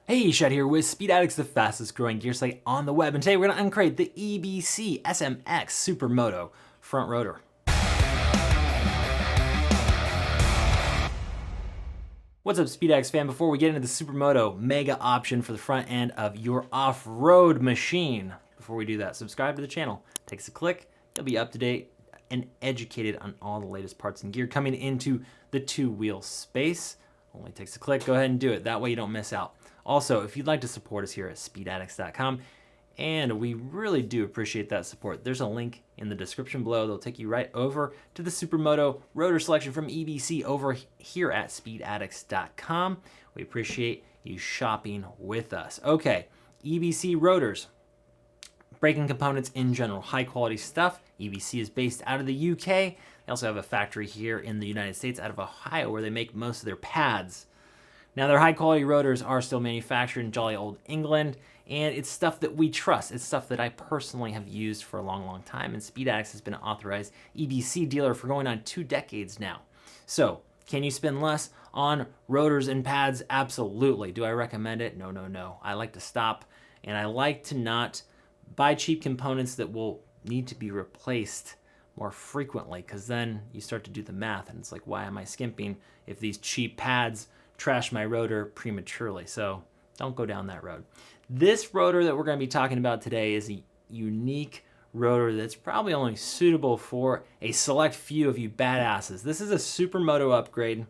Hey, Shed here with Speed Addicts, the fastest growing gear site on the web, and today we're going to uncrate the EBC SMX Supermoto front rotor. What's up, Speed Addicts fan? Before we get into the Supermoto mega option for the front end of your off-road machine, before we do that, subscribe to the channel. Takes a click, you'll be up to date and educated on all the latest parts and gear coming into the two-wheel space. Only takes a click, go ahead and do it. That way you don't miss out. Also, if you'd like to support us here at speedaddicts.com, and we really do appreciate that support, there's a link in the description below. They'll take you right over to the Supermoto rotor selection from EBC over here at speedaddicts.com. We appreciate you shopping with us. Okay, EBC rotors. Braking components in general, high quality stuff. EBC is based out of the UK. They also have a factory here in the United States out of Ohio where they make most of their pads. Now, their high-quality rotors are still manufactured in jolly old England, and it's stuff that we trust. It's stuff that I personally have used for a long, long time, and Speed Addicts has been an authorized EBC dealer for going on 2 decades now. So, can you spend less on rotors and pads? Absolutely. Do I recommend it? No, no, no. I like to stop, and I like to not buy cheap components that will need to be replaced more frequently, because then you start to do the math, and it's like, why am I skimping if these cheap pads trash my rotor prematurely? So don't go down that road. This rotor that we're going to be talking about today is a unique rotor that's probably only suitable for a select few of you badasses. This is a Supermoto upgrade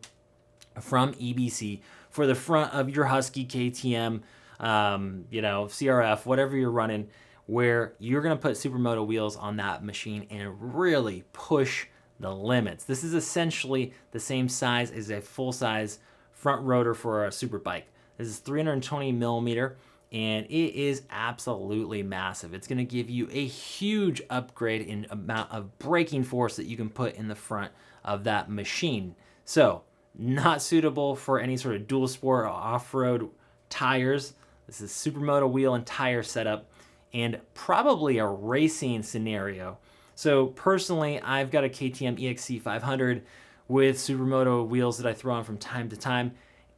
from EBC for the front of your Husky KTM, CRF, whatever you're running, where you're going to put Supermoto wheels on that machine and really push the limits. This is essentially the same size as a full-size front rotor for a super bike. This is 320 millimeter, and it is absolutely massive. It's going to give you a huge upgrade in amount of braking force that you can put in the front of that machine. So, not suitable for any sort of dual sport or off-road tires. This is Supermoto wheel and tire setup, and probably a racing scenario. So personally, I've got a KTM EXC 500 with Supermoto wheels that I throw on from time to time,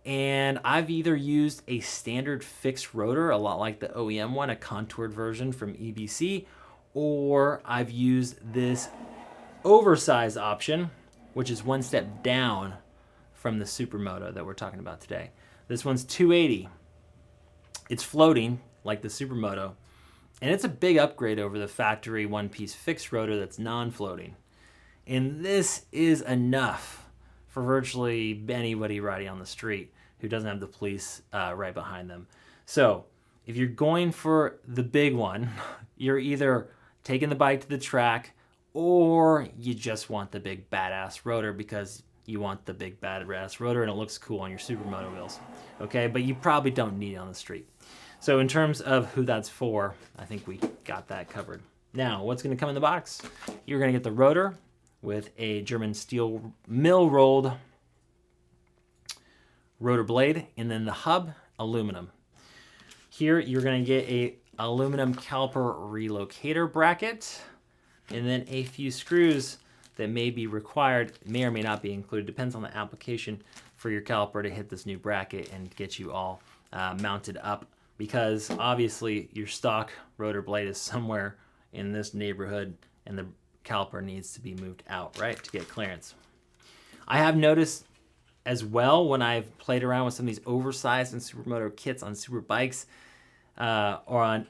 and I've either used a standard fixed rotor, a lot like the OEM one, a contoured version from EBC, or I've used this oversized option, which is one step down from the Supermoto that we're talking about today. This one's 280. It's floating like the Supermoto, and it's a big upgrade over the factory one-piece fixed rotor that's non-floating. And this is enough for virtually anybody riding on the street who doesn't have the police right behind them. So if you're going for the big one, you're either taking the bike to the track or you just want the big badass rotor because you want the big badass rotor and it looks cool on your Supermoto wheels. Okay, but you probably don't need it on the street. So in terms of who that's for, I think we got that covered. Now, what's going to come in the box? You're going to get the rotor with a German steel mill-rolled rotor blade, and then the hub, aluminum. Here, you're going to get a aluminum caliper relocator bracket, and then a few screws that may be required, may or may not be included, depends on the application for your caliper to hit this new bracket and get you all mounted up, because obviously your stock rotor blade is somewhere in this neighborhood and the caliper needs to be moved out, right, to get clearance. I have noticed as well when I've played around with some of these oversized and Supermoto kits on super bikes or on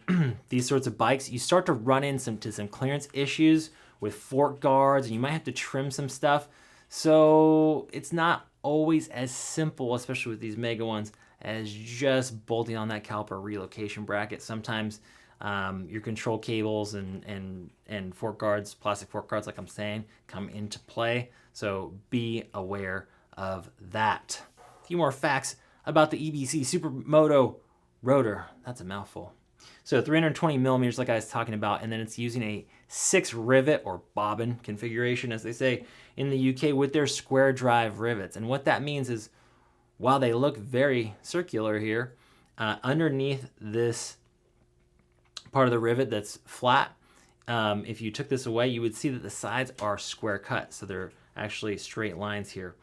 these sorts of bikes, you start to run into some clearance issues with fork guards, and you might have to trim some stuff. So it's not always as simple, especially with these mega ones, as just bolting on that caliper relocation bracket. Sometimes your control cables and fork guards, plastic fork guards, like I'm saying, come into play. So be aware of that. A few more facts about the EBC Supermoto rotor. That's a mouthful. So 320 millimeters, like I was talking about, and then it's using a 6 rivet or bobbin configuration, as they say in the UK, with their square drive rivets. And what that means is, while they look very circular here, underneath this part of the rivet that's flat, if you took this away, you would see that the sides are square cut. So they're actually straight lines here.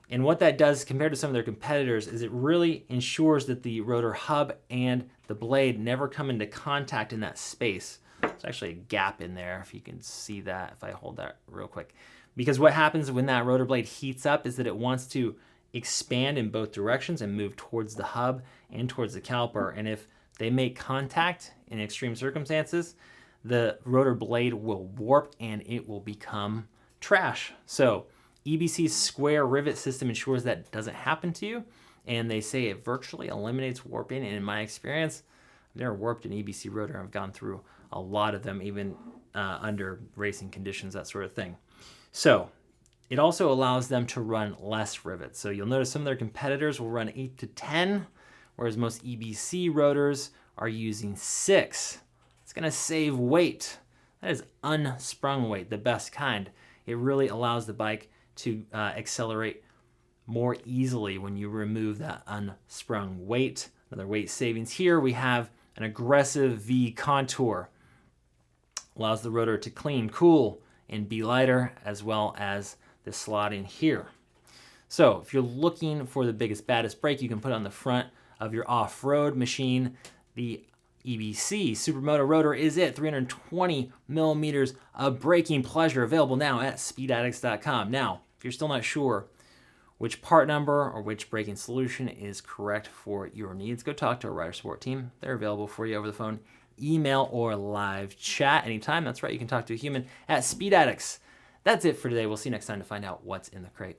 And what that does compared to some of their competitors is it really ensures that the rotor hub and the blade never come into contact in that space. There's actually a gap in there, if you can see that, if I hold that real quick. Because what happens when that rotor blade heats up is that it wants to expand in both directions and move towards the hub and towards the caliper. And if they make contact in extreme circumstances, the rotor blade will warp and it will become trash. So EBC's square rivet system ensures that doesn't happen to you, and they say it virtually eliminates warping. And in my experience, I've never warped an EBC rotor. I've gone through a lot of them, even under racing conditions, that sort of thing. So it also allows them to run less rivets. So you'll notice some of their competitors will run 8 to 10, whereas most EBC rotors are using 6. It's going to save weight. That is unsprung weight, the best kind. It really allows the bike to accelerate more easily when you remove that unsprung weight. Another weight savings here, we have an aggressive V contour. Allows the rotor to clean, cool, and be lighter, as well as the slotting here. So if you're looking for the biggest, baddest brake you can put on the front of your off-road machine, the EBC Supermoto rotor is it. 320 millimeters of braking pleasure, available now at speedaddicts.com. Now, if you're still not sure which part number or which braking solution is correct for your needs, go talk to our rider support team. They're available for you over the phone, email, or live chat anytime. That's right, you can talk to a human at Speed Addicts. That's it for today. We'll see you next time to find out what's in the crate.